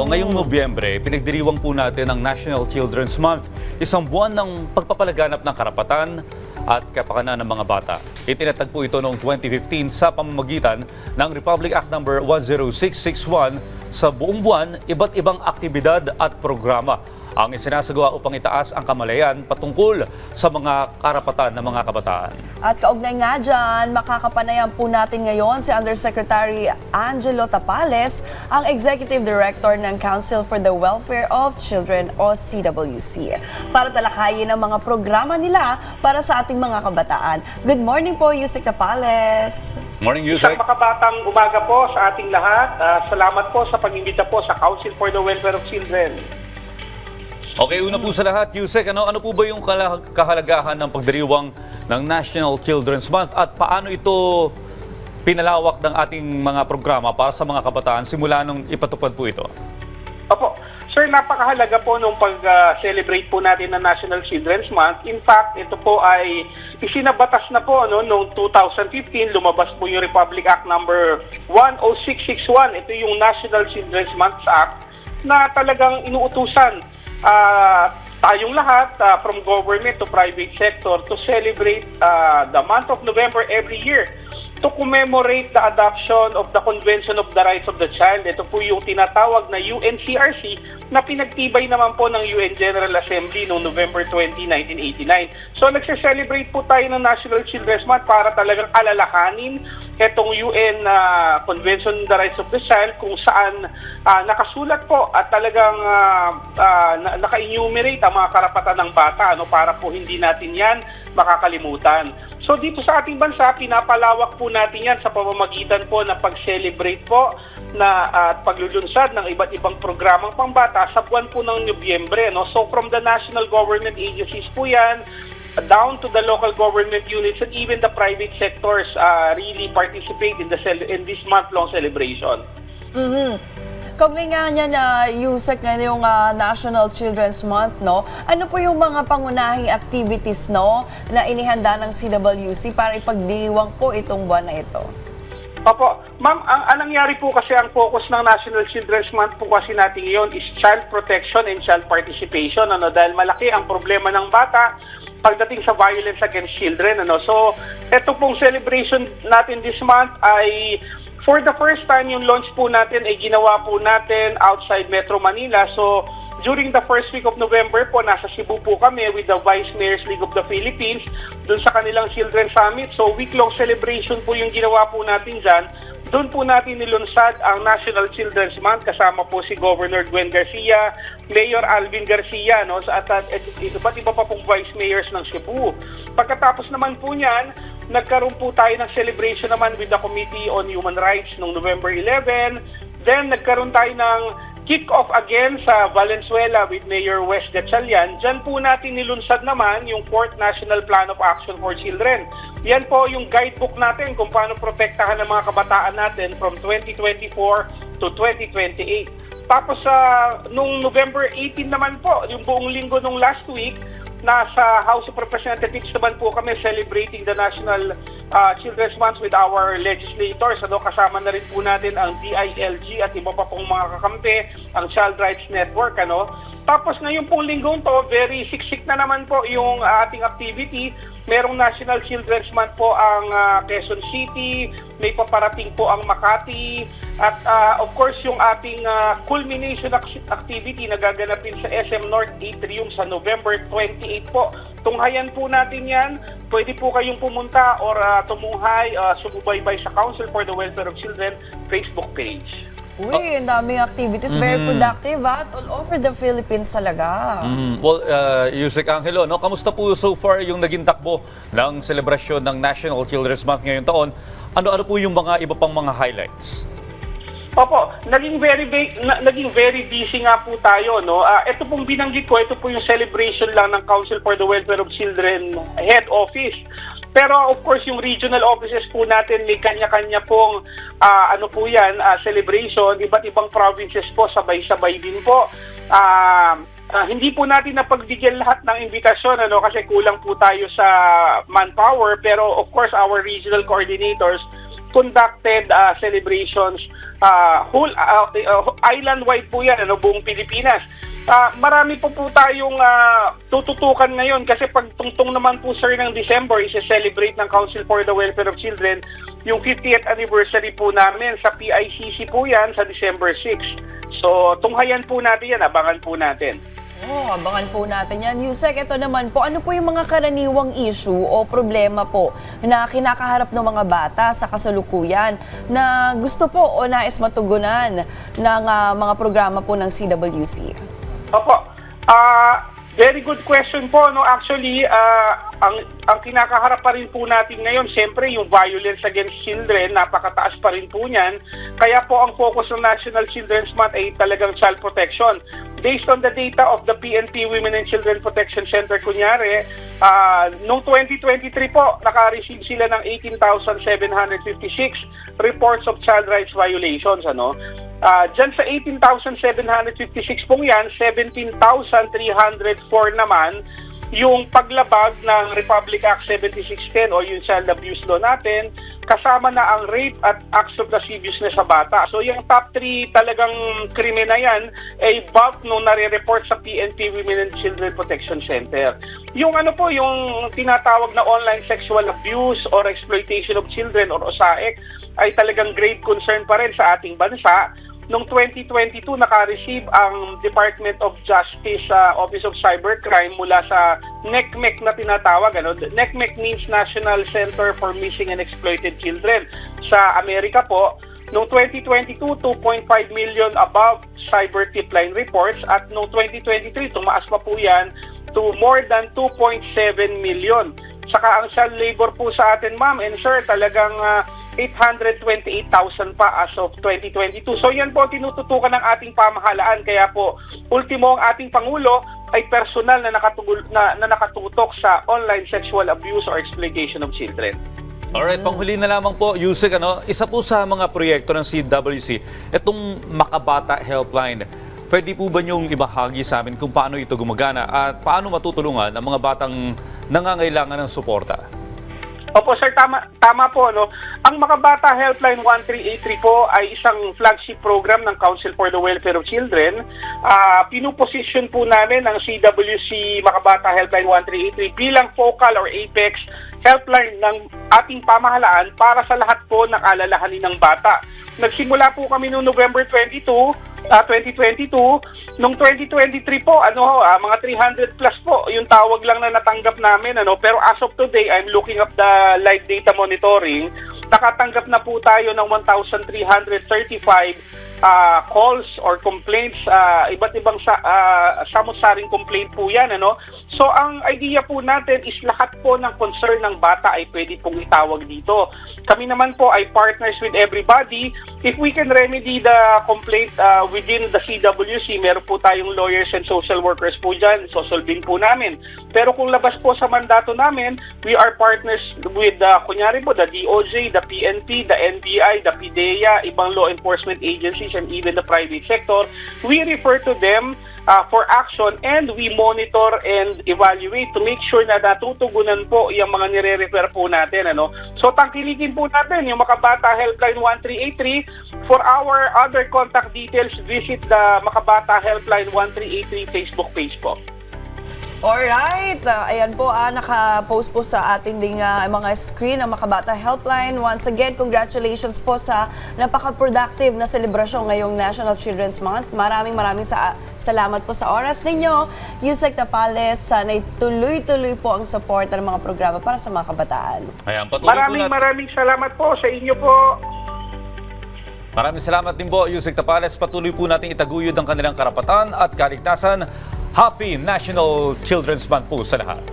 ngayong Nobyembre, pinagdiriwang po natin ang National Children's Month, isang buwan ng pagpapalaganap ng karapatan at kapakanan ng mga bata. Itinatag po ito noong 2015 sa pamamagitan ng Republic Act No. 10661. Sa buong buwan, iba't ibang aktibidad at programa ang isinasagawa upang itaas ang kamalayan patungkol sa mga karapatan ng mga kabataan. At kaugnay nga dyan, makakapanayan po natin ngayon si Undersecretary Angelo Tapales, ang Executive Director ng Council for the Welfare of Children o CWC, para talakayin ang mga programa nila para sa ating mga kabataan. Good morning po, Yusek Tapales. Morning, Isang Yusek. makabatang umaga po sa ating lahat. Salamat po sa pag-imbita po sa Council for the Welfare of Children. Okay, una po sa lahat, Yusek, ano po ba yung kahalagahan ng pagdiriwang ng National Children's Month at paano ito pinalawak ng ating mga programa para sa mga kabataan simula nung ipatupad po ito? Opo. Sir, napakahalaga po nung pag-celebrate po natin ng National Children's Month. In fact, ito po ay isinabatas na po noong 2015, lumabas po yung Republic Act No. 10661. Ito yung National Children's Month Act na talagang inuutusan tayong lahat from government to private sector to celebrate the month of November every year to commemorate the adoption of the Convention of the Rights of the Child. Ito po yung tinatawag na UNCRC na pinagtibay naman po ng UN General Assembly noong November 20, 1989. So nagse-celebrate po tayo ng National Children's Month para talagang alalahanin itong UN Convention on the Rights of the Child kung saan nakasulat po at talagang naka-enumerate ang mga karapatan ng bata para po hindi natin yan makakalimutan. So dito sa ating bansa, pinapalawak po natin yan sa pamamagitan po ng pag-celebrate po at paglulunsad ng iba't ibang programang pambata sa buwan po ng Nobyembre. So from the national government agencies po yan, down to the local government units and even the private sectors really participate in this month-long celebration. Kaugnay nga niya na Yusek ngayong National Children's Month, no? Ano po yung mga pangunahing activities, no, na inihanda ng CWC para ipagdiriwang po itong buwan na ito? Opo. Ma'am, ang nangyari po kasi ang focus ng National Children's Month po kasi natin ngayon is child protection and child participation. Dahil malaki ang problema ng bata pagdating sa violence against children. So, ito pong celebration natin this month ay for the first time, yung launch po natin ay ginawa po natin outside Metro Manila. So, during the first week of November po, nasa Cebu po kami with the Vice Mayor's League of the Philippines dun sa kanilang Children's Summit. So, week-long celebration po yung ginawa po natin dyan. Doon po natin nilunsad ang National Children's Month kasama po si Governor Gwen Garcia, Mayor Alvin Garcia, at iba't iba pa pong Vice Mayors ng Cebu. Pagkatapos naman po niyan, nagkaroon po tayo ng celebration naman with the Committee on Human Rights noong November 11. Then nagkaroon tayo ng kick-off again sa Valenzuela with Mayor Wes Gatchalian. Diyan po natin nilunsad naman yung 4th National Plan of Action for Children. Yan po yung guidebook natin kung paano protektahan ng mga kabataan natin from 2024 to 2028. Tapos nung November 18 naman po, yung buong linggo nung last week, nasa House of Representatives naman po kami celebrating the National Children's Month with our legislators. Kasama na rin po natin ang DILG at iba pa pong mga kakampi, ang Child Rights Network. Tapos ngayong pong linggong to, very siksik na naman po yung ating activity. Merong National Children's Month po ang Quezon City, may paparating po ang Makati, at of course yung ating culmination activity na gaganapin sa SM North Atrium sa November 28 po. Tunghayan po natin yan. Pwede po kayong pumunta or tumuhay, sumubaybay sa Council for the Welfare of Children Facebook page. Uy, ang daming activities. Very productive at all over the Philippines talaga. Well, Yusek Angelo, kamusta po so far yung naging takbo ng selebrasyon ng National Children's Month ngayong taon? Ano-ano po yung mga iba pang mga highlights? Opo, naging very busy nga po tayo. Ito pong binanggit ko, ito po yung celebration lang ng Council for the Welfare of Children Head Office. Pero of course, yung regional offices po natin may kanya-kanya pong celebration. Iba't ibang provinces po, sabay-sabay din po. Hindi po natin napagbigyan lahat ng imbitasyon kasi kulang po tayo sa manpower. Pero of course, our regional coordinators conducted celebrations whole island-wide po yan, buong Pilipinas. Marami po tayong tututukan ngayon kasi pagtungtong naman po sir ng December, isa-celebrate ng Council for the Welfare of Children yung 50th anniversary po namin sa PICC po yan sa December 6. So tunghayan po natin yan, abangan po natin. Abangan po natin yan. Yusek, ito naman po, ano po yung mga karaniwang issue o problema po na kinakaharap ng mga bata sa kasalukuyan na gusto po o nais matugunan ng mga programa po ng CWC? Opo. Very good question po. No? Actually, ang kinakaharap pa rin po natin ngayon, siyempre yung violence against children, napakataas pa rin po niyan. Kaya po ang focus ng National Children's Month ay talagang child protection. Based on the data of the PNP Women and Children Protection Center, kunyari, noong 2023 po, naka-receive sila ng 18,756 reports of child rights violations. Diyan sa 18,756 pong yan, 17,304 naman yung paglabag ng Republic Act 7610 o yung child abuse law natin, kasama na ang rape at acts of lasciviousness sa bata. So yung top 3 talagang krimen na yan ay bulk nung nare-report sa PNP Women and Children Protection Center. Yung yung tinatawag na online sexual abuse or exploitation of children or OSAEC ay talagang grave concern pa rin sa ating bansa. Noong 2022, naka-receive ang Department of Justice Office of Cybercrime mula sa NECMEC na tinatawag. NECMEC means National Center for Missing and Exploited Children. Sa Amerika po, noong 2022, 2.5 million above cyber tip line reports at noong 2023, tumaas pa po yan to more than 2.7 million. Saka ang child labor po sa atin, ma'am and sir, talagang 828,000 pa as of 2022. So yan po tinututukan ng ating pamahalaan. Kaya po, ultimo ang ating Pangulo ay personal na nakatutok sa online sexual abuse or exploitation of children. Alright, panghuli na lamang po, Yusek, isa po sa mga proyekto ng CWC, itong Makabata Helpline. Pwede po ba niyong ibahagi sa amin kung paano ito gumagana at paano matutulungan ang mga batang nangangailangan ng suporta? Opo sir, tama po. Ang Makabata Helpline 1383 po ay isang flagship program ng Council for the Welfare of Children. Pinuposisyon po namin ang CWC Makabata Helpline 1383 bilang focal or apex helpline ng ating pamahalaan para sa lahat po ng alalahanin ng bata. Nagsimula po kami noong November 2022. Noong 2023 po, mga 300 plus po yung tawag lang na natanggap namin. Pero as of today, I'm looking up the live data monitoring. Nakatanggap na po tayo ng 1,335 calls or complaints, iba't ibang samot-saring complaint po yan. So ang idea po natin is lahat po ng concern ng bata ay pwede pong itawag dito. Kami naman po ay partners with everybody. If we can remedy the complaint within the CWC, meron po tayong lawyers and social workers po dyan, sosolving po namin. Pero kung labas po sa mandato namin, we are partners with, kunyari po, the DOJ, the PNP, the NBI, the PDEA, ibang law enforcement agencies, and even the private sector. We refer to them for action and we monitor and evaluate to make sure na natutugunan po yung mga nire-refer po natin. So tangkilikin po natin yung Makabata Helpline 1383. For our other contact details, visit the Makabata Helpline 1383 Facebook page po. Alright, ayan po, naka-post po sa ating ding mga screen ang Makabata Helpline. Once again, congratulations po sa napaka-productive na selebrasyon ngayong National Children's Month. Maraming salamat po sa oras ninyo. Yusek Tapales, sana'y tuloy-tuloy po ang support ng mga programa para sa mga kabataan. Ayan, patuloy Maraming salamat po sa inyo po. Maraming salamat din po, Yusek Tapales. Patuloy po natin itaguyod ang kanilang karapatan at kaligtasan. Happy National Children's Month po sa lahat.